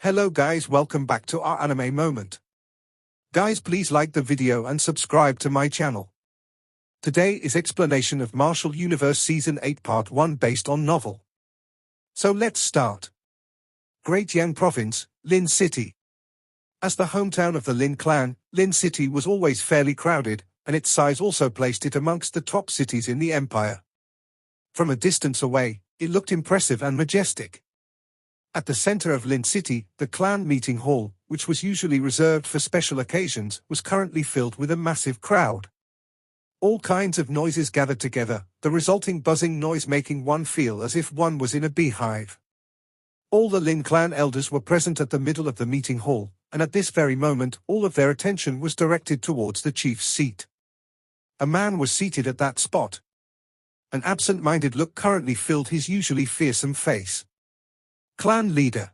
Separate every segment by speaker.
Speaker 1: Hello guys, welcome back to our anime moment. Guys, please like the video and subscribe to my channel. Today is explanation of Martial Universe Season 8 Part 1 based on novel. So let's start. Great Yang Province, Lin City. As the hometown of the Lin clan, Lin City was always fairly crowded, and its size also placed it amongst the top cities in the empire. From a distance away, it looked impressive and majestic. At the center of Lin City, the clan meeting hall, which was usually reserved for special occasions, was currently filled with a massive crowd. All kinds of noises gathered together, the resulting buzzing noise making one feel as if one was in a beehive. All the Lin clan elders were present at the middle of the meeting hall, and at this very moment all of their attention was directed towards the chief's seat. A man was seated at that spot. An absent-minded look currently filled his usually fearsome face. Clan leader.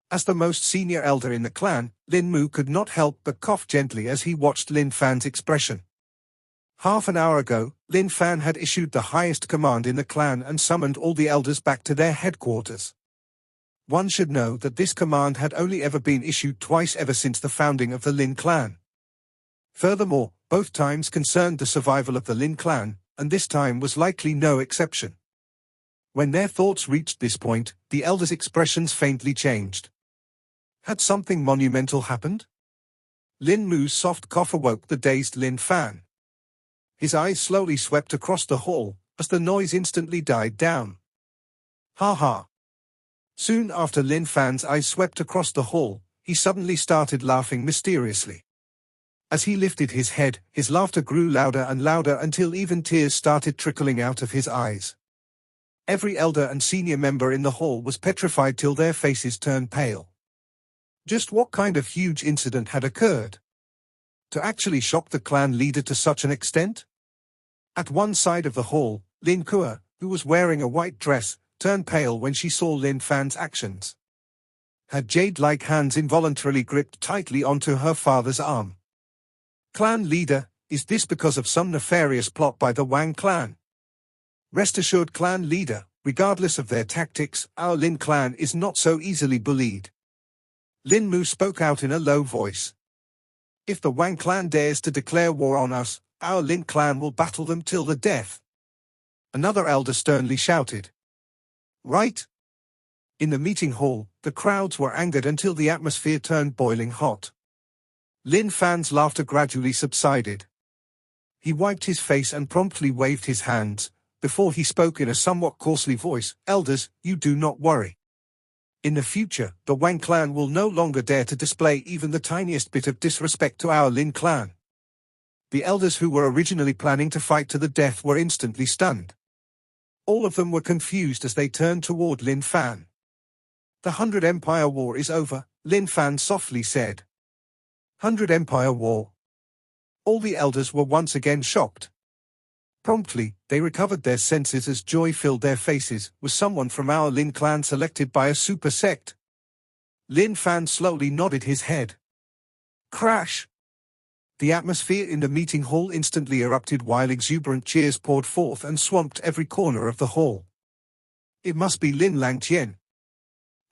Speaker 1: As the most senior elder in the clan, Lin Mu could not help but cough gently as he watched Lin Fan's expression. Half an hour ago, Lin Fan had issued the highest command in the clan and summoned all the elders back to their headquarters. One should know that this command had only ever been issued twice ever since the founding of the Lin clan. Furthermore, both times concerned the survival of the Lin clan, and this time was likely no exception. When their thoughts reached this point, the elders' expressions faintly changed. Had something monumental happened? Lin Mu's soft cough awoke the dazed Lin Fan. His eyes slowly swept across the hall, as the noise instantly died down. Ha ha. Soon after Lin Fan's eyes swept across the hall, he suddenly started laughing mysteriously. As he lifted his head, his laughter grew louder and louder until even tears started trickling out of his eyes. Every elder and senior member in the hall was petrified till their faces turned pale. Just what kind of huge incident had occurred to actually shock the clan leader to such an extent? At one side of the hall, Lin Kua, who was wearing a white dress, turned pale when she saw Lin Fan's actions. Her jade-like hands involuntarily gripped tightly onto her father's arm. Clan leader, is this because of some nefarious plot by the Wang clan? Rest assured, clan leader, regardless of their tactics, our Lin clan is not so easily bullied. Lin Mu spoke out in a low voice. If the Wang clan dares to declare war on us, our Lin clan will battle them till the death. Another elder sternly shouted. Right? In the meeting hall, the crowds were angered until the atmosphere turned boiling hot. Lin Fan's laughter gradually subsided. He wiped his face and promptly waved his hands, before he spoke in a somewhat coarsely voice, Elders, you do not worry. In the future, the Wang clan will no longer dare to display even the tiniest bit of disrespect to our Lin clan. The elders who were originally planning to fight to the death were instantly stunned. All of them were confused as they turned toward Lin Fan. The 100 Empire War is over, Lin Fan softly said. 100 Empire War. All the elders were once again shocked. Promptly, they recovered their senses as joy filled their faces. Was someone from our Lin clan selected by a super sect? Lin Fan slowly nodded his head. Crash! The atmosphere in the meeting hall instantly erupted while exuberant cheers poured forth and swamped every corner of the hall. It must be Lin Langtian.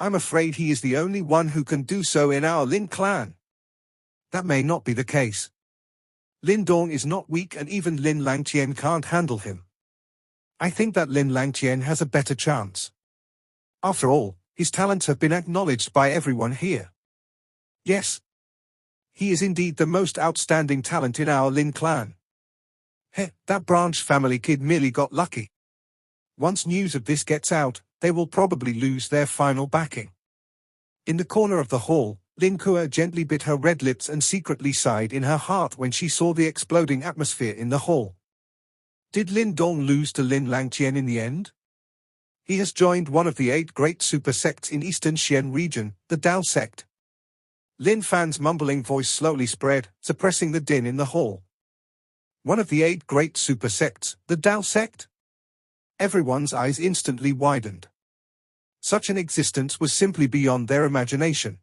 Speaker 1: I'm afraid he is the only one who can do so in our Lin clan. That may not be the case. Lin Dong is not weak and even Lin Langtian can't handle him. I think that Lin Langtian has a better chance. After all, his talents have been acknowledged by everyone here. Yes. He is indeed the most outstanding talent in our Lin clan. Heh, that branch family kid merely got lucky. Once news of this gets out, they will probably lose their final backing. In the corner of the hall, Lin Kua gently bit her red lips and secretly sighed in her heart when she saw the exploding atmosphere in the hall. Did Lin Dong lose to Lin Langtian in the end? He has joined one of the 8 great super sects in Eastern Xian region, the Dao Sect. Lin Fan's mumbling voice slowly spread, suppressing the din in the hall. One of the 8 great super sects, the Dao Sect? Everyone's eyes instantly widened. Such an existence was simply beyond their imagination.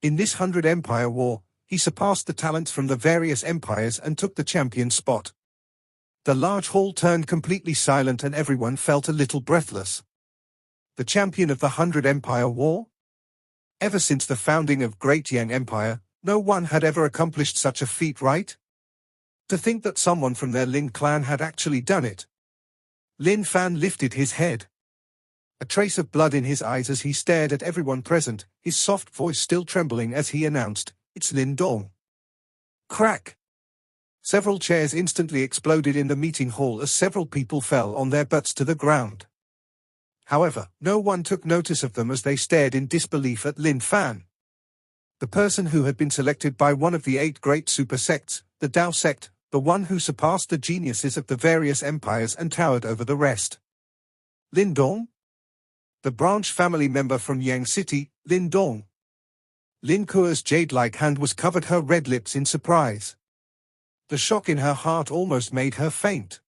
Speaker 1: In this 100 Empire War, he surpassed the talents from the various empires and took the champion spot. The large hall turned completely silent and everyone felt a little breathless. The champion of the 100 Empire War? Ever since the founding of Great Yang Empire, no one had ever accomplished such a feat, right? To think that someone from their Lin clan had actually done it. Lin Fan lifted his head. A trace of blood in his eyes as he stared at everyone present, his soft voice still trembling as he announced, "It's Lin Dong." Crack! Several chairs instantly exploded in the meeting hall as several people fell on their butts to the ground. However, no one took notice of them as they stared in disbelief at Lin Fan. The person who had been selected by one of the 8 great super sects, the Dao Sect, the one who surpassed the geniuses of the various empires and towered over the rest. Lin Dong? The branch family member from Yang City, Lin Dong. Lin Kuo's jade-like hand was covered her red lips in surprise. The shock in her heart almost made her faint.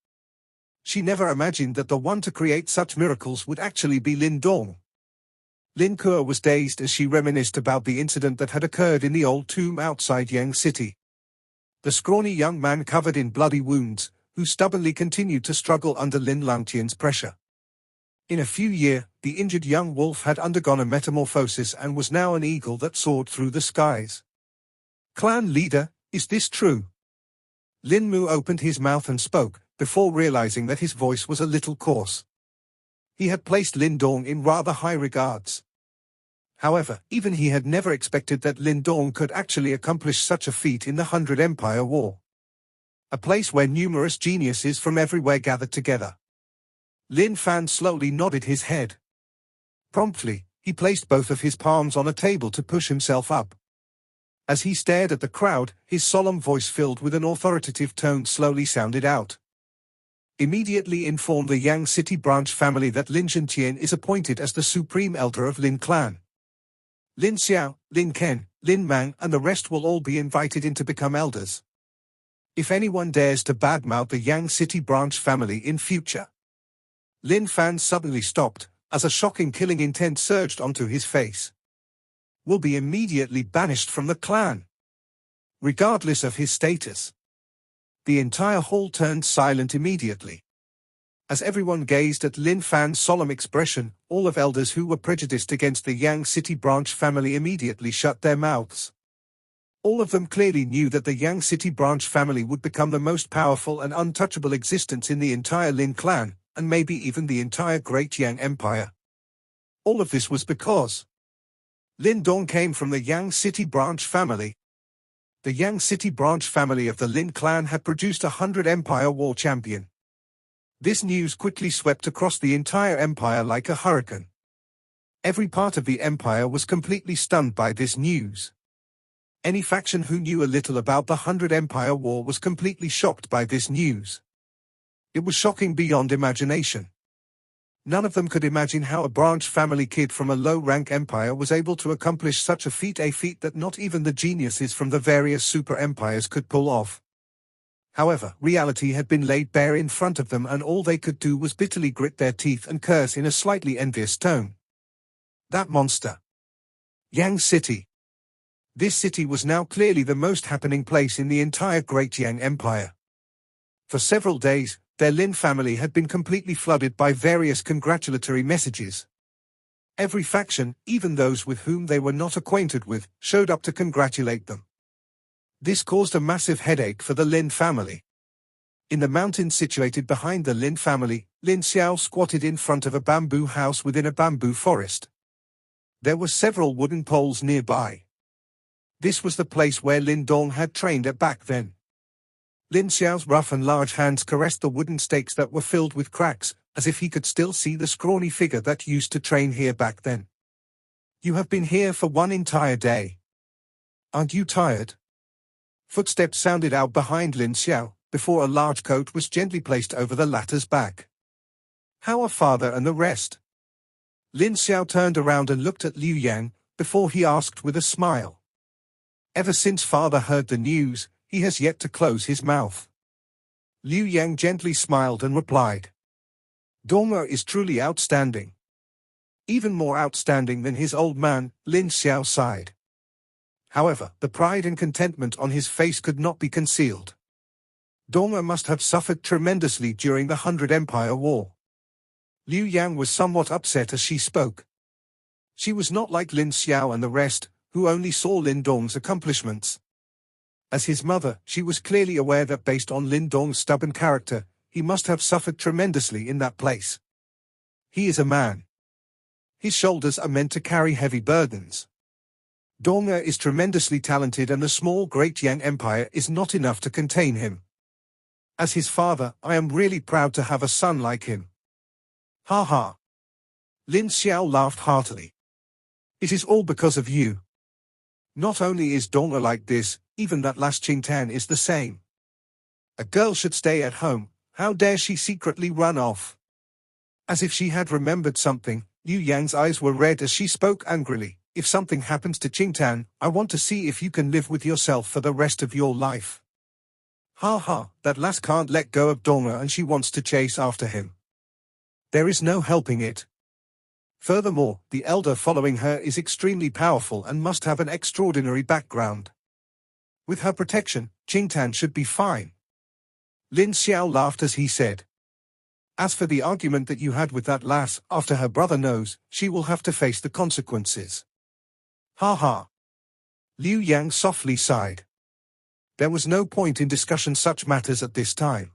Speaker 1: She never imagined that the one to create such miracles would actually be Lin Dong. Lin Kuo was dazed as she reminisced about the incident that had occurred in the old tomb outside Yang City. The scrawny young man covered in bloody wounds, who stubbornly continued to struggle under Lin Langtian's pressure. In a few years, the injured young wolf had undergone a metamorphosis and was now an eagle that soared through the skies. Clan leader, is this true? Lin Mu opened his mouth and spoke, before realizing that his voice was a little coarse. He had placed Lin Dong in rather high regards. However, even he had never expected that Lin Dong could actually accomplish such a feat in the 100 Empire War. A place where numerous geniuses from everywhere gathered together. Lin Fan slowly nodded his head. Promptly, he placed both of his palms on a table to push himself up. As he stared at the crowd, his solemn voice filled with an authoritative tone slowly sounded out. Immediately inform the Yang City branch family that Lin Zhentian is appointed as the supreme elder of Lin clan. Lin Xiao, Lin Ken, Lin Mang and the rest will all be invited in to become elders. If anyone dares to badmouth the Yang City branch family in future. Lin Fan suddenly stopped, as a shocking killing intent surged onto his face. Will be immediately banished from the clan. Regardless of his status. The entire hall turned silent immediately. As everyone gazed at Lin Fan's solemn expression, all of elders who were prejudiced against the Yang City branch family immediately shut their mouths. All of them clearly knew that the Yang City branch family would become the most powerful and untouchable existence in the entire Lin clan, and maybe even the entire Great Yang Empire. All of this was because Lin Dong came from the Yang City branch family. The Yang City branch family of the Lin clan had produced 100 Empire War champion. This news quickly swept across the entire empire like a hurricane. Every part of the empire was completely stunned by this news. Any faction who knew a little about the 100 Empire War was completely shocked by this news. It was shocking beyond imagination. None of them could imagine how a branch family kid from a low-rank empire was able to accomplish such a feat that not even the geniuses from the various super empires could pull off. However, reality had been laid bare in front of them and all they could do was bitterly grit their teeth and curse in a slightly envious tone. That monster. Yang City. This city was now clearly the most happening place in the entire Great Yang Empire. For several days, their Lin family had been completely flooded by various congratulatory messages. Every faction, even those with whom they were not acquainted with, showed up to congratulate them. This caused a massive headache for the Lin family. In the mountains situated behind the Lin family, Lin Xiao squatted in front of a bamboo house within a bamboo forest. There were several wooden poles nearby. This was the place where Lin Dong had trained at back then. Lin Xiao's rough and large hands caressed the wooden stakes that were filled with cracks, as if he could still see the scrawny figure that used to train here back then. You have been here for one entire day. Aren't you tired? Footsteps sounded out behind Lin Xiao, before a large coat was gently placed over the latter's back. How are father and the rest? Lin Xiao turned around and looked at Liu Yang, before he asked with a smile. Ever since father heard the news, he has yet to close his mouth. Liu Yang gently smiled and replied. Dong'er is truly outstanding. Even more outstanding than his old man, Lin Xiao sighed. However, the pride and contentment on his face could not be concealed. Dong'er must have suffered tremendously during the 100 Empire War. Liu Yang was somewhat upset as she spoke. She was not like Lin Xiao and the rest, who only saw Lin Dong's accomplishments. As his mother, she was clearly aware that based on Lin Dong's stubborn character, he must have suffered tremendously in that place. He is a man. His shoulders are meant to carry heavy burdens. Dong is tremendously talented, and the small Great Yang Empire is not enough to contain him. As his father, I am really proud to have a son like him. Ha ha. Lin Xiao laughed heartily. It is all because of you. Not only is Dong like this, even that last Qingtan is the same. A girl should stay at home. How dare she secretly run off? As if she had remembered something, Liu Yang's eyes were red as she spoke angrily. If something happens to Qingtan, I want to see if you can live with yourself for the rest of your life. Ha ha, that lass can't let go of Donga and she wants to chase after him. There is no helping it. Furthermore, the elder following her is extremely powerful and must have an extraordinary background. With her protection, Qingtan should be fine. Lin Xiao laughed as he said. As for the argument that you had with that lass, after her brother knows, she will have to face the consequences. Ha ha. Liu Yang softly sighed. There was no point in discussing such matters at this time.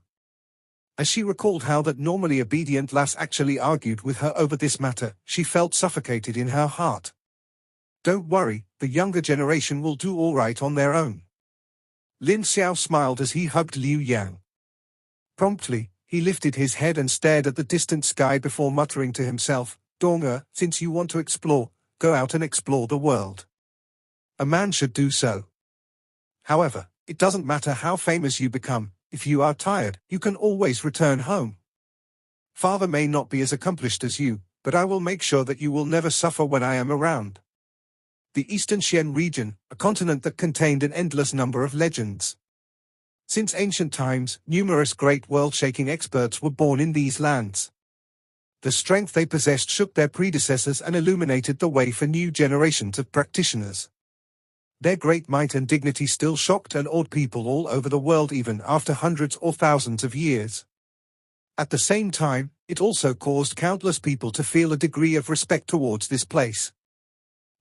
Speaker 1: As she recalled how that normally obedient lass actually argued with her over this matter, she felt suffocated in her heart. Don't worry, the younger generation will do all right on their own. Lin Xiao smiled as he hugged Liu Yang. Promptly, he lifted his head and stared at the distant sky before muttering to himself, Donga, since you want to explore, go out and explore the world. A man should do so. However, it doesn't matter how famous you become, if you are tired, you can always return home. Father may not be as accomplished as you, but I will make sure that you will never suffer when I am around. The Eastern Xian region, a continent that contained an endless number of legends. Since ancient times, numerous great world-shaking experts were born in these lands. The strength they possessed shook their predecessors and illuminated the way for new generations of practitioners. Their great might and dignity still shocked and awed people all over the world even after hundreds or thousands of years. At the same time, it also caused countless people to feel a degree of respect towards this place.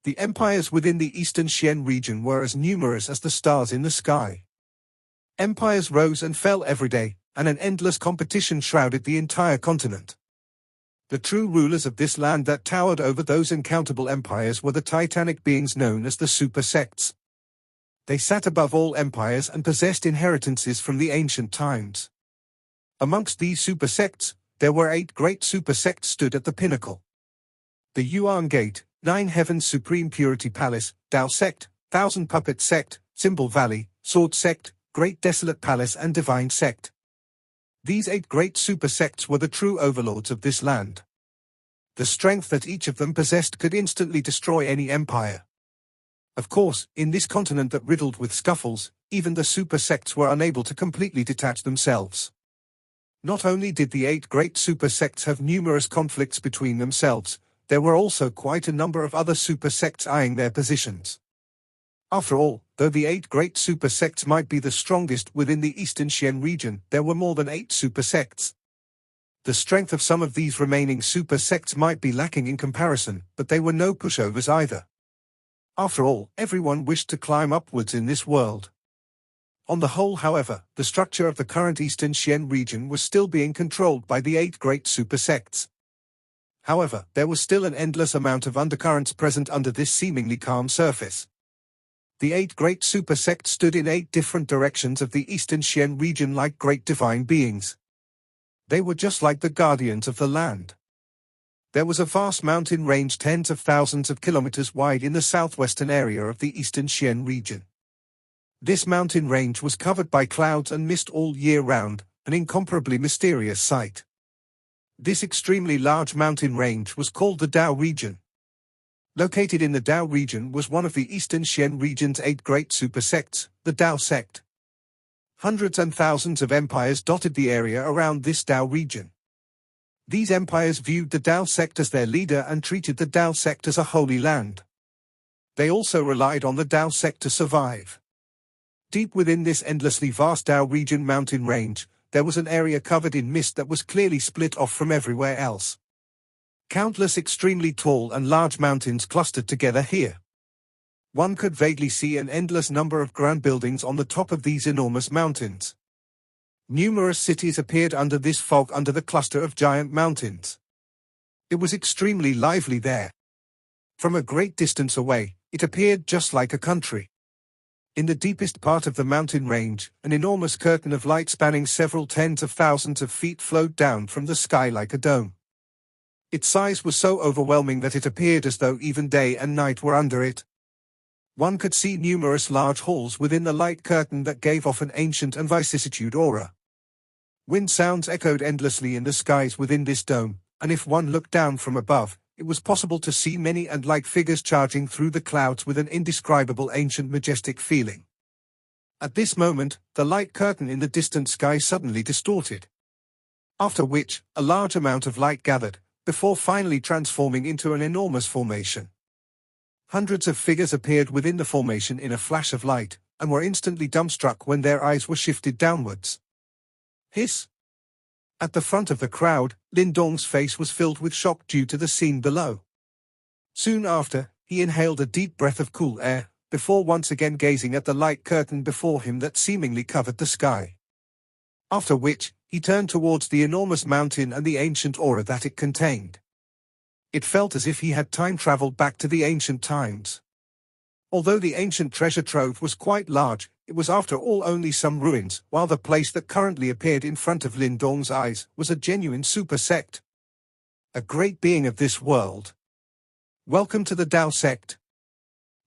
Speaker 1: The empires within the Eastern Xian region were as numerous as the stars in the sky. Empires rose and fell every day, and an endless competition shrouded the entire continent. The true rulers of this land that towered over those uncountable empires were the titanic beings known as the super sects. They sat above all empires and possessed inheritances from the ancient times. Amongst these super sects, there were 8 great super sects stood at the pinnacle. The Yuan Gate, 9 Heavens Supreme Purity Palace, Dao Sect, Thousand Puppet Sect, Symbol Valley, Sword Sect, Great Desolate Palace and Divine Sect. These 8 great super sects were the true overlords of this land. The strength that each of them possessed could instantly destroy any empire. Of course, in this continent that riddled with scuffles, even the super sects were unable to completely detach themselves. Not only did the 8 great super sects have numerous conflicts between themselves, there were also quite a number of other super sects eyeing their positions. After all, though the 8 great super sects might be the strongest within the Eastern Xian region, there were more than 8 super sects. The strength of some of these remaining super sects might be lacking in comparison, but they were no pushovers either. After all, everyone wished to climb upwards in this world. On the whole, however, the structure of the current Eastern Xian region was still being controlled by the 8 great super sects. However, there was still an endless amount of undercurrents present under this seemingly calm surface. The 8 great super sects stood in 8 different directions of the Eastern Xian region like great divine beings. They were just like the guardians of the land. There was a vast mountain range tens of thousands of kilometers wide in the southwestern area of the Eastern Xian region. This mountain range was covered by clouds and mist all year round, an incomparably mysterious sight. This extremely large mountain range was called the Dao region. Located in the Dao region was one of the Eastern Xian region's 8 great super sects, the Dao Sect. Hundreds and thousands of empires dotted the area around this Dao region. These empires viewed the Dao Sect as their leader and treated the Dao Sect as a holy land. They also relied on the Dao Sect to survive. Deep within this endlessly vast Dao region mountain range, there was an area covered in mist that was clearly split off from everywhere else. Countless extremely tall and large mountains clustered together here. One could vaguely see an endless number of grand buildings on the top of these enormous mountains. Numerous cities appeared under this fog under the cluster of giant mountains. It was extremely lively there. From a great distance away, it appeared just like a country. In the deepest part of the mountain range, an enormous curtain of light spanning several tens of thousands of feet flowed down from the sky like a dome. Its size was so overwhelming that it appeared as though even day and night were under it. One could see numerous large halls within the light curtain that gave off an ancient and vicissitude aura. Wind sounds echoed endlessly in the skies within this dome, and if one looked down from above, it was possible to see many and light figures charging through the clouds with an indescribable ancient majestic feeling. At this moment, the light curtain in the distant sky suddenly distorted. After which, a large amount of light gathered, before finally transforming into an enormous formation. Hundreds of figures appeared within the formation in a flash of light, and were instantly dumbstruck when their eyes were shifted downwards. Hiss! At the front of the crowd, Lin Dong's face was filled with shock due to the scene below. Soon after, he inhaled a deep breath of cool air, before once again gazing at the light curtain before him that seemingly covered the sky. After which, he turned towards the enormous mountain and the ancient aura that it contained. It felt as if he had time-traveled back to the ancient times. Although the ancient treasure trove was quite large, it was after all only some ruins, while the place that currently appeared in front of Lin Dong's eyes was a genuine super sect. A great being of this world. Welcome to the Dao Sect.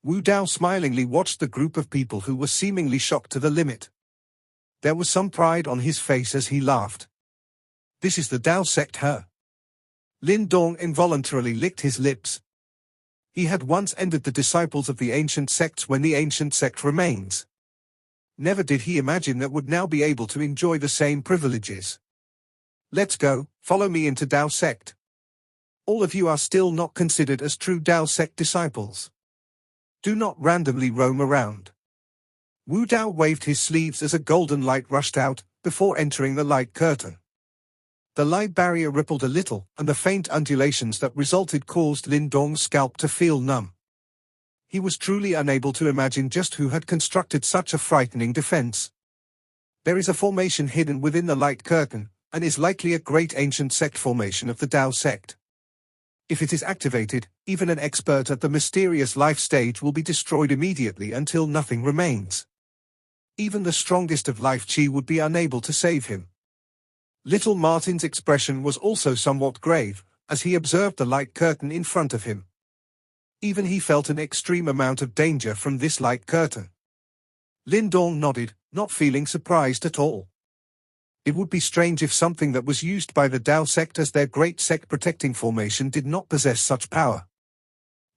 Speaker 1: Wu Dao smilingly watched the group of people who were seemingly shocked to the limit. There was some pride on his face as he laughed. This is the Dao Sect, huh? Lin Dong involuntarily licked his lips. He had once entered the disciples of the ancient sects when the ancient sect remains. Never did he imagine that would now be able to enjoy the same privileges. Let's go, follow me into Dao Sect. All of you are still not considered as true Dao Sect disciples. Do not randomly roam around. Wu Dao waved his sleeves as a golden light rushed out, before entering the light curtain. The light barrier rippled a little, and the faint undulations that resulted caused Lin Dong's scalp to feel numb. He was truly unable to imagine just who had constructed such a frightening defense. There is a formation hidden within the light curtain, and is likely a great ancient sect formation of the Dao Sect. If it is activated, even an expert at the mysterious life stage will be destroyed immediately until nothing remains. Even the strongest of life chi would be unable to save him. Little Martin's expression was also somewhat grave, as he observed the light curtain in front of him. Even he felt an extreme amount of danger from this light curtain. Lin Dong nodded, not feeling surprised at all. It would be strange if something that was used by the Dao Sect as their great sect protecting formation did not possess such power.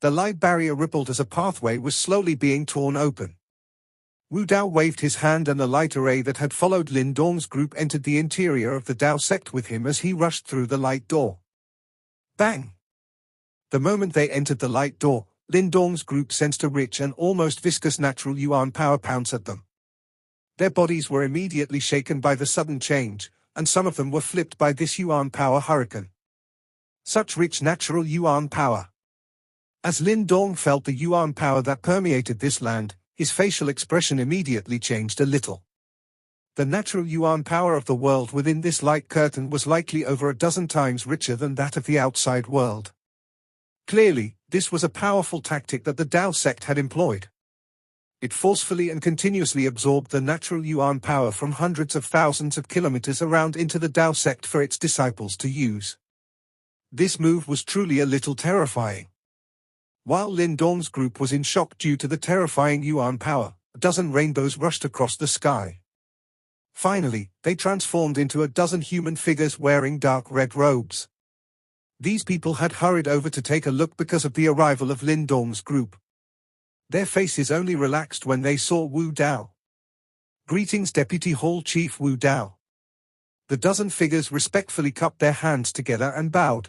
Speaker 1: The light barrier rippled as a pathway was slowly being torn open. Wu Dao waved his hand and the light array that had followed Lin Dong's group entered the interior of the Dao Sect with him as he rushed through the light door. Bang! The moment they entered the light door, Lin Dong's group sensed a rich and almost viscous natural yuan power pounce at them. Their bodies were immediately shaken by the sudden change, and some of them were flipped by this yuan power hurricane. Such rich natural yuan power. As Lin Dong felt the yuan power that permeated this land, his facial expression immediately changed a little. The natural yuan power of the world within this light curtain was likely over a dozen times richer than that of the outside world. Clearly, this was a powerful tactic that the Dao Sect had employed. It forcefully and continuously absorbed the natural yuan power from hundreds of thousands of kilometers around into the Dao Sect for its disciples to use. This move was truly a little terrifying. While Lin Dong's group was in shock due to the terrifying yuan power, a dozen rainbows rushed across the sky. Finally, they transformed into a dozen human figures wearing dark red robes. These people had hurried over to take a look because of the arrival of Lin Dong's group. Their faces only relaxed when they saw Wu Dao. Greetings, Deputy Hall Chief Wu Dao. The dozen figures respectfully cupped their hands together and bowed.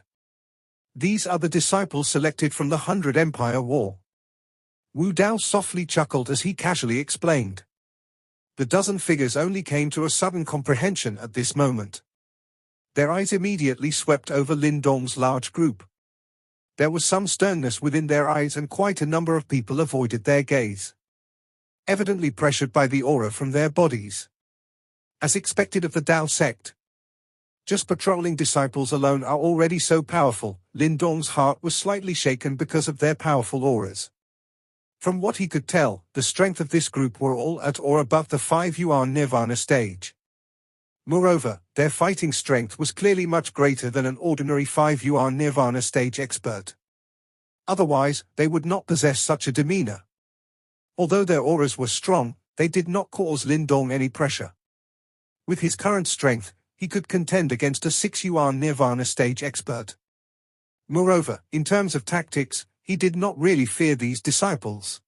Speaker 1: These are the disciples selected from the 100 Empire War. Wu Dao softly chuckled as he casually explained. The dozen figures only came to a sudden comprehension at this moment. Their eyes immediately swept over Lin Dong's large group. There was some sternness within their eyes, and quite a number of people avoided their gaze, evidently pressured by the aura from their bodies. As expected of the Dao Sect, just patrolling disciples alone are already so powerful. Lin Dong's heart was slightly shaken because of their powerful auras. From what he could tell, the strength of this group were all at or above the 5 yuan nirvana stage. Moreover, their fighting strength was clearly much greater than an ordinary 5 yuan nirvana stage expert. Otherwise, they would not possess such a demeanor. Although their auras were strong, they did not cause Lin Dong any pressure. With his current strength, he could contend against a 6 yuan nirvana stage expert. Moreover, in terms of tactics, he did not really fear these disciples.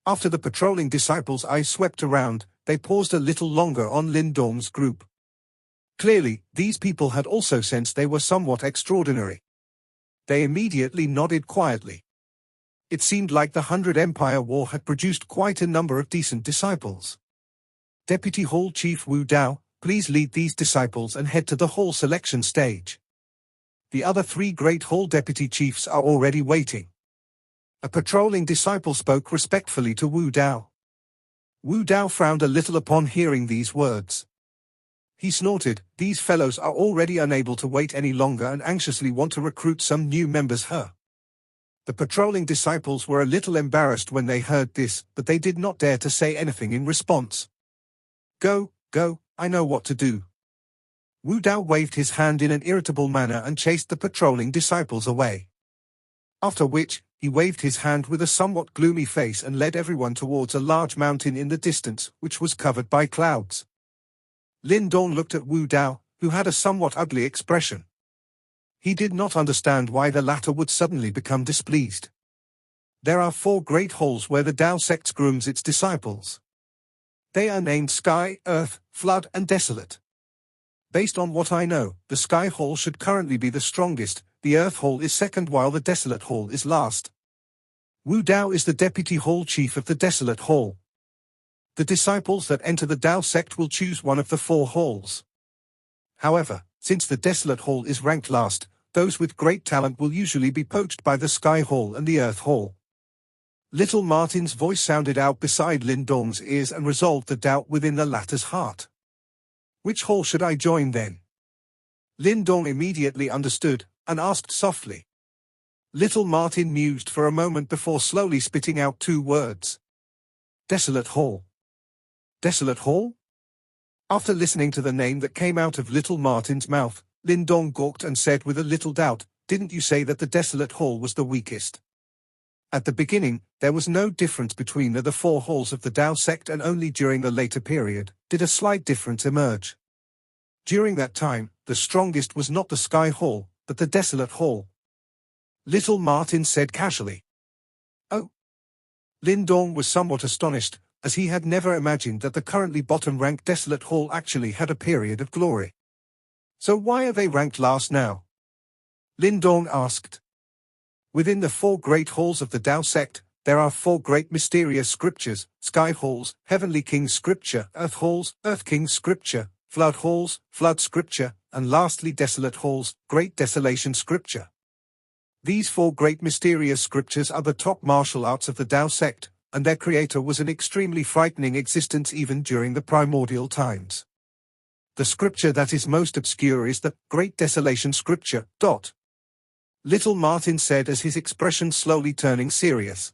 Speaker 1: After the patrolling disciples' eyes swept around, they paused a little longer on Lin Dong's group. Clearly, these people had also sensed they were somewhat extraordinary. They immediately nodded quietly. It seemed like the 100 Empire War had produced quite a number of decent disciples. Deputy Hall Chief Wu Dao, please lead these disciples and head to the hall selection stage. The other 3 great hall deputy chiefs are already waiting. A patrolling disciple spoke respectfully to Wu Dao. Wu Dao frowned a little upon hearing these words. He snorted, these fellows are already unable to wait any longer and anxiously want to recruit some new members. The patrolling disciples were a little embarrassed when they heard this, but they did not dare to say anything in response. Go, I know what to do. Wu Dao waved his hand in an irritable manner and chased the patrolling disciples away. After which, he waved his hand with a somewhat gloomy face and led everyone towards a large mountain in the distance, which was covered by clouds. Lin Dong looked at Wu Dao, who had a somewhat ugly expression. He did not understand why the latter would suddenly become displeased. There are 4 great halls where the Dao Sect grooms its disciples. They are named Sky, Earth, Flood and Desolate. Based on what I know, the Sky Hall should currently be the strongest, the Earth Hall is second while the Desolate Hall is last. Wu Dao is the Deputy Hall Chief of the Desolate Hall. The disciples that enter the Dao Sect will choose one of the 4 halls. However, since the Desolate Hall is ranked last, those with great talent will usually be poached by the Sky Hall and the Earth Hall. Little Martin's voice sounded out beside Lin Dong's ears and resolved the doubt within the latter's heart. Which hall should I join then? Lin Dong immediately understood, and asked softly. Little Martin mused for a moment before slowly spitting out 2 words. Desolate Hall. Desolate Hall? After listening to the name that came out of Little Martin's mouth, Lin Dong gawked and said with a little doubt, didn't you say that the Desolate Hall was the weakest? At the beginning, there was no difference between the 4 halls of the Dao Sect, and only during the later period did a slight difference emerge. During that time, the strongest was not the Sky Hall, but the Desolate Hall. Little Martin said casually. Oh. Lin Dong was somewhat astonished, as he had never imagined that the currently bottom-ranked Desolate Hall actually had a period of glory. So why are they ranked last now? Lin Dong asked. Within the 4 great halls of the Dao Sect, there are 4 great mysterious scriptures, Sky Halls, Heavenly King's Scripture, Earth Halls, Earth King's Scripture, Flood Halls, Flood Scripture, and lastly Desolate Halls, Great Desolation Scripture. These 4 great mysterious scriptures are the top martial arts of the Dao Sect, and their creator was an extremely frightening existence even during the primordial times. The scripture that is most obscure is the Great Desolation Scripture. Little Martin said as his expression slowly turning serious.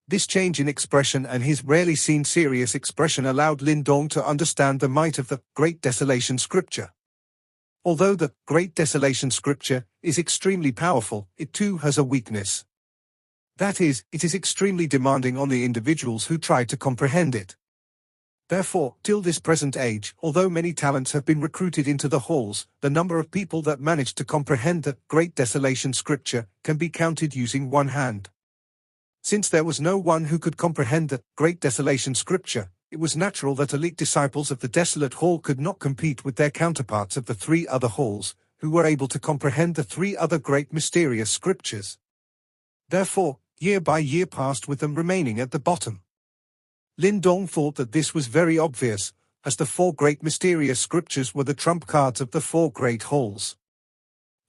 Speaker 1: This change in expression and his rarely seen serious expression allowed Lin Dong to understand the might of the Great Desolation Scripture. Although the Great Desolation Scripture is extremely powerful, it too has a weakness. That is, it is extremely demanding on the individuals who try to comprehend it. Therefore, till this present age, although many talents have been recruited into the halls, the number of people that manage to comprehend the Great Desolation Scripture can be counted using one hand. Since there was no one who could comprehend the Great Desolation Scripture, it was natural that elite disciples of the Desolate Hall could not compete with their counterparts of the 3 other halls, who were able to comprehend the 3 other great mysterious scriptures. Therefore, year by year passed with them remaining at the bottom. Lin Dong thought that this was very obvious, as the 4 great mysterious scriptures were the trump cards of the 4 great halls.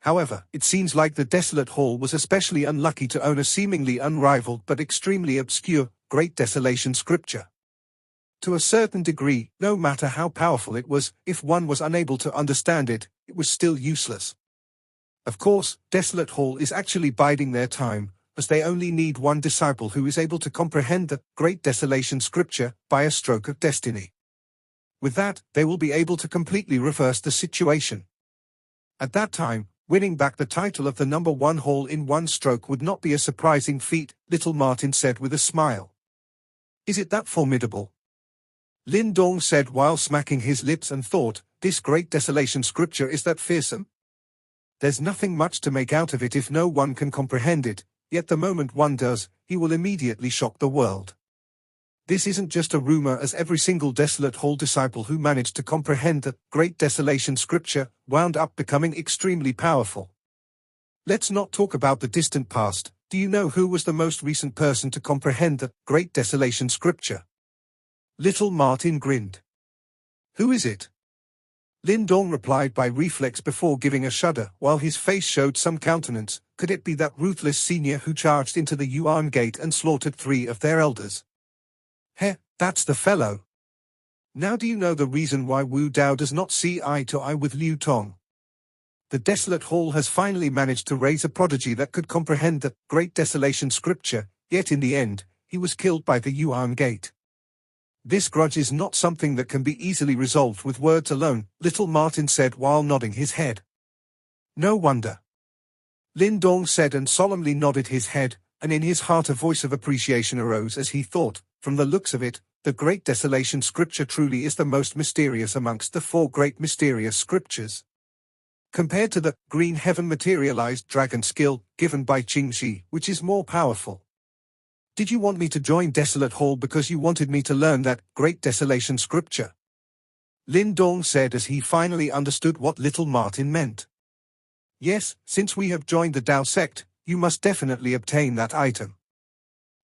Speaker 1: However, it seems like the Desolate Hall was especially unlucky to own a seemingly unrivaled but extremely obscure, Great Desolation scripture. To a certain degree, no matter how powerful it was, if one was unable to understand it, it was still useless. Of course, Desolate Hall is actually biding their time, as they only need one disciple who is able to comprehend the Great Desolation scripture by a stroke of destiny. With that, they will be able to completely reverse the situation. At that time, winning back the title of the #1 hall in one stroke would not be a surprising feat, little Martin said with a smile. Is it that formidable? Lin Dong said while smacking his lips and thought, this Great Desolation scripture is that fearsome? There's nothing much to make out of it if no one can comprehend it, yet the moment one does, he will immediately shock the world. This isn't just a rumor, as every single Desolate Hall disciple who managed to comprehend the Great Desolation scripture wound up becoming extremely powerful. Let's not talk about the distant past. Do you know who was the most recent person to comprehend the Great Desolation scripture? Little Martin grinned. Who is it? Lin Dong replied by reflex before giving a shudder, while his face showed some countenance. Could it be that ruthless senior who charged into the Yuan Gate and slaughtered 3 of their elders? Heh, that's the fellow. Now do you know the reason why Wu Dao does not see eye to eye with Liu Tong? The Desolate Hall has finally managed to raise a prodigy that could comprehend the Great Desolation scripture, yet in the end, he was killed by the Yuan Gate. This grudge is not something that can be easily resolved with words alone, little Martin said while nodding his head. No wonder. Lin Dong said and solemnly nodded his head, and in his heart a voice of appreciation arose as he thought, from the looks of it, the Great Desolation scripture truly is the most mysterious amongst the 4 great mysterious scriptures. Compared to the green heaven materialized dragon skill given by Qing Shi, which is more powerful. Did you want me to join Desolate Hall because you wanted me to learn that Great Desolation scripture? Lin Dong said as he finally understood what little Martin meant. Yes, since we have joined the Dao Sect, you must definitely obtain that item.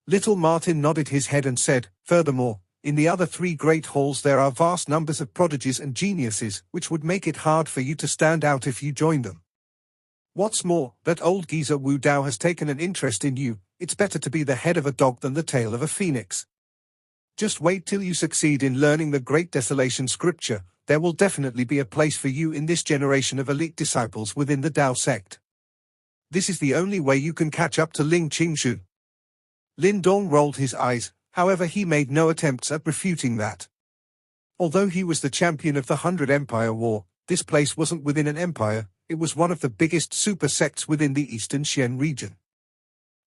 Speaker 1: Little Martin nodded his head and said, furthermore, in the other 3 great halls there are vast numbers of prodigies and geniuses, which would make it hard for you to stand out if you joined them. What's more, that old geezer Wu Dao has taken an interest in you. It's better to be the head of a dog than the tail of a phoenix. Just wait till you succeed in learning the Great Desolation scripture. There will definitely be a place for you in this generation of elite disciples within the Dao Sect. This is the only way you can catch up to Ling Qingshu. Lin Dong rolled his eyes, however he made no attempts at refuting that. Although he was the champion of the 100 Empire War, this place wasn't within an empire, it was one of the biggest super sects within the Eastern Xian region.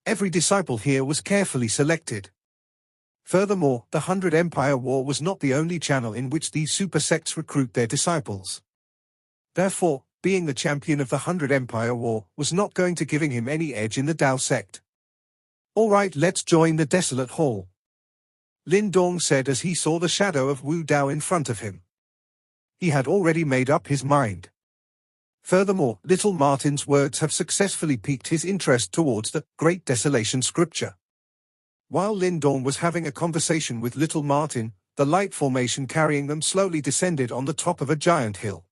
Speaker 1: Every disciple here was carefully selected. Furthermore, the 100 Empire War was not the only channel in which these super sects recruit their disciples. Therefore, being the champion of the 100 Empire War was not going to giving him any edge in the Dao Sect. Alright, let's join the Desolate Hall. Lin Dong said as he saw the shadow of Wu Dao in front of him. He had already made up his mind. Furthermore, little Martin's words have successfully piqued his interest towards the Great Desolation scripture. While Lin Dong was having a conversation with little Martin, the light formation carrying them slowly descended on the top of a giant hill.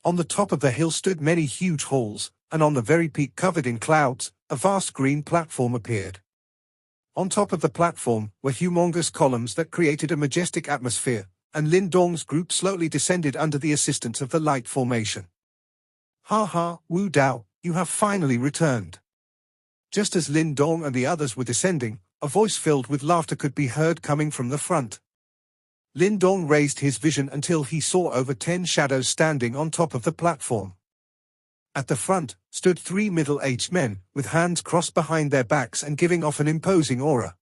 Speaker 1: On the top of the hill stood many huge halls, and on the very peak covered in clouds, a vast green platform appeared. On top of the platform were humongous columns that created a majestic atmosphere, and Lin Dong's group slowly descended under the assistance of the light formation. Ha ha, Wu Dao, you have finally returned. Just as Lin Dong and the others were descending, a voice filled with laughter could be heard coming from the front. Lin Dong raised his vision until he saw over 10 shadows standing on top of the platform. At the front stood 3 middle-aged men, with hands crossed behind their backs and giving off an imposing aura.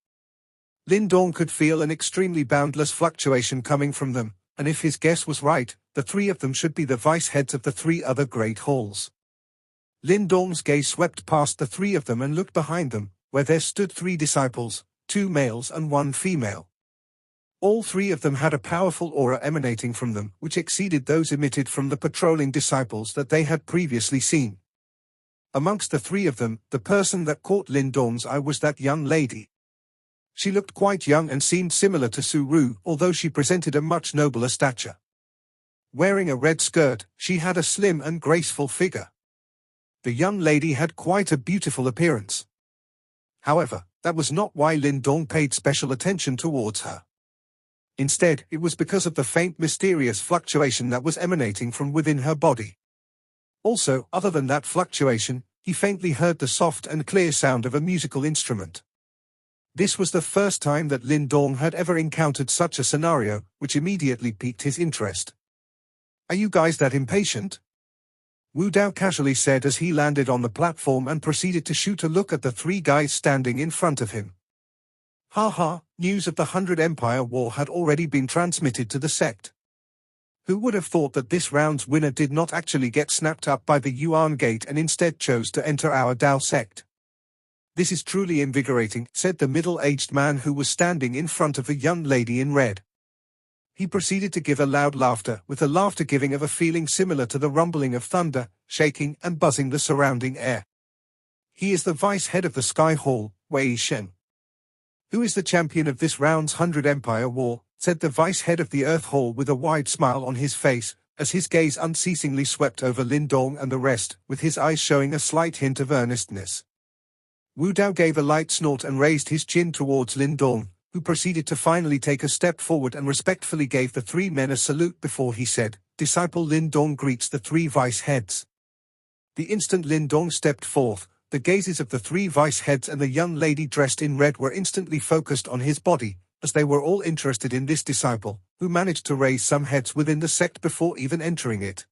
Speaker 1: Lin Dong could feel an extremely boundless fluctuation coming from them, and if his guess was right, the 3 of them should be the vice-heads of the 3 other great halls. Lin Dong's gaze swept past the 3 of them and looked behind them, where there stood 3 disciples, 2 males and 1 female. All 3 of them had a powerful aura emanating from them, which exceeded those emitted from the patrolling disciples that they had previously seen. Amongst the 3 of them, the person that caught Lin Dong's eye was that young lady. She looked quite young and seemed similar to Su Ru, although she presented a much nobler stature. Wearing a red skirt, she had a slim and graceful figure. The young lady had quite a beautiful appearance. However, that was not why Lin Dong paid special attention towards her. Instead, it was because of the faint mysterious fluctuation that was emanating from within her body. Also, other than that fluctuation, he faintly heard the soft and clear sound of a musical instrument. This was the first time that Lin Dong had ever encountered such a scenario, which immediately piqued his interest. "Are you guys that impatient?" Wu Dao casually said as he landed on the platform and proceeded to shoot a look at the three guys standing in front of him. Haha, news of the 100 Empire War had already been transmitted to the sect. Who would have thought that this round's winner did not actually get snapped up by the Yuan Gate and instead chose to enter our Dao Sect? "This is truly invigorating," said the middle-aged man who was standing in front of the young lady in red. He proceeded to give a loud laughter, with the laughter giving of a feeling similar to the rumbling of thunder, shaking and buzzing the surrounding air. "He is the vice head of the Sky Hall, Wei Shen. Who is the champion of this round's 100 Empire War," said the vice head of the Earth Hall with a wide smile on his face, as his gaze unceasingly swept over Lin Dong and the rest, with his eyes showing a slight hint of earnestness. Wu Dao gave a light snort and raised his chin towards Lin Dong, who proceeded to finally take a step forward and respectfully gave the three men a salute before he said, "Disciple Lin Dong greets the three vice heads." The instant Lin Dong stepped forth, the gazes of the three vice heads and the young lady dressed in red were instantly focused on his body, as they were all interested in this disciple, who managed to raise some heads within the sect before even entering it.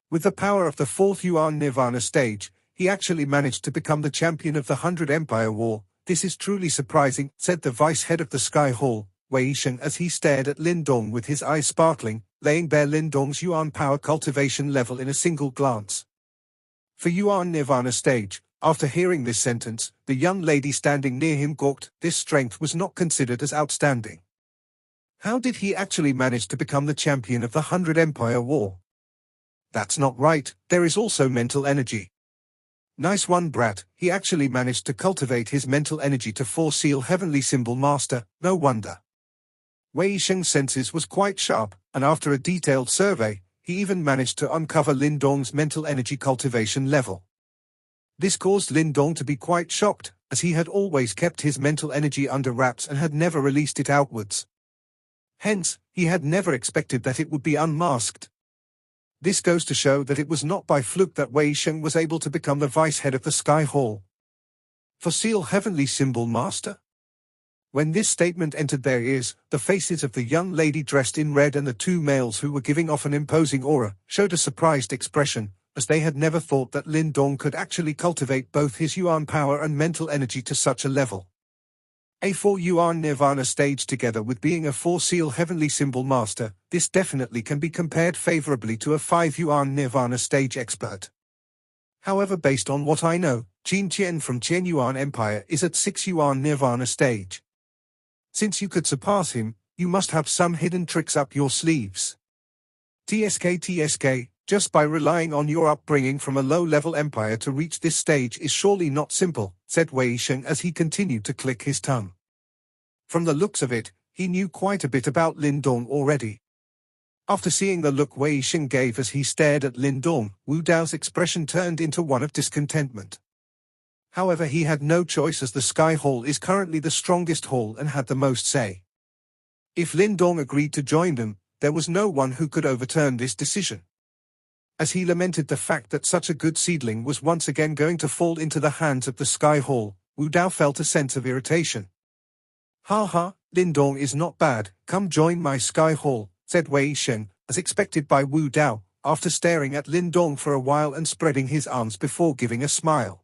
Speaker 1: With the power of the fourth Yuan Nirvana stage, he actually managed to become the champion of the 100 Empire War. "This is truly surprising," said the vice head of the Sky Hall, Wei Shen, as he stared at Lin Dong with his eyes sparkling, laying bare Lin Dong's Yuan power cultivation level in a single glance. For Yuan Nirvana stage, after hearing this sentence, the young lady standing near him gawked. This strength was not considered as outstanding. How did he actually manage to become the champion of the 100 Empire War? That's not right, there is also mental energy. Nice one, brat. He actually managed to cultivate his mental energy to foreseal Heavenly Symbol Master, no wonder. Wei Sheng's senses was quite sharp, and after a detailed survey, he even managed to uncover Lin Dong's mental energy cultivation level. This caused Lin Dong to be quite shocked, as he had always kept his mental energy under wraps and had never released it outwards. Hence, he had never expected that it would be unmasked. This goes to show that it was not by fluke that Wei Sheng was able to become the vice head of the Sky Hall. Foreseal Heavenly Symbol Master? When this statement entered their ears, the faces of the young lady dressed in red and the two males who were giving off an imposing aura showed a surprised expression, as they had never thought that Lin Dong could actually cultivate both his Yuan power and mental energy to such a level. A 4 Yuan Nirvana stage together with being a 4 Seal Heavenly Symbol Master, this definitely can be compared favorably to a 5 Yuan Nirvana stage expert. However, based on what I know, Qin Qian from Qian Yuan Empire is at 6 Yuan Nirvana stage. Since you could surpass him, you must have some hidden tricks up your sleeves. TSK, just by relying on your upbringing from a low-level empire to reach this stage is surely not simple, said Wei Sheng as he continued to click his tongue. From the looks of it, he knew quite a bit about Lin Dong already. After seeing the look Wei Sheng gave as he stared at Lin Dong, Wu Dao's expression turned into one of discontentment. However, he had no choice as the Sky Hall is currently the strongest hall and had the most say. If Lin Dong agreed to join them, there was no one who could overturn this decision. As he lamented the fact that such a good seedling was once again going to fall into the hands of the Sky Hall, Wu Dao felt a sense of irritation. Ha, Lin Dong is not bad, come join my Sky Hall, said Wei Sheng, as expected by Wu Dao, after staring at Lin Dong for a while and spreading his arms before giving a smile.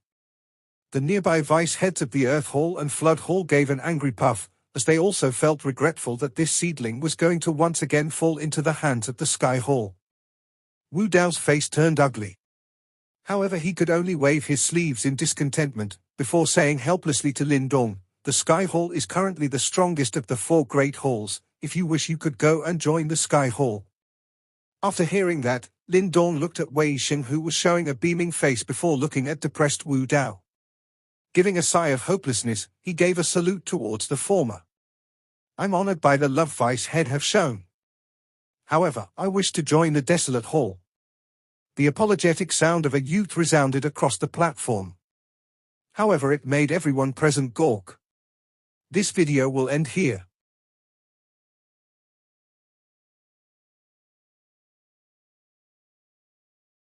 Speaker 1: The nearby vice heads of the Earth Hall and Flood Hall gave an angry puff, as they also felt regretful that this seedling was going to once again fall into the hands of the Sky Hall. Wu Dao's face turned ugly. However, he could only wave his sleeves in discontentment, before saying helplessly to Lin Dong, the Sky Hall is currently the strongest of the 4 great halls, if you wish you could go and join the Sky Hall. After hearing that, Lin Dong looked at Wei Sheng who was showing a beaming face before looking at depressed Wu Dao. Giving a sigh of hopelessness, he gave a salute towards the former. I'm honored by the love vice head have shown. However, I wish to join the Desolate Hall. The apologetic sound of a youth resounded across the platform. However, it made everyone present gawk. This video will end here.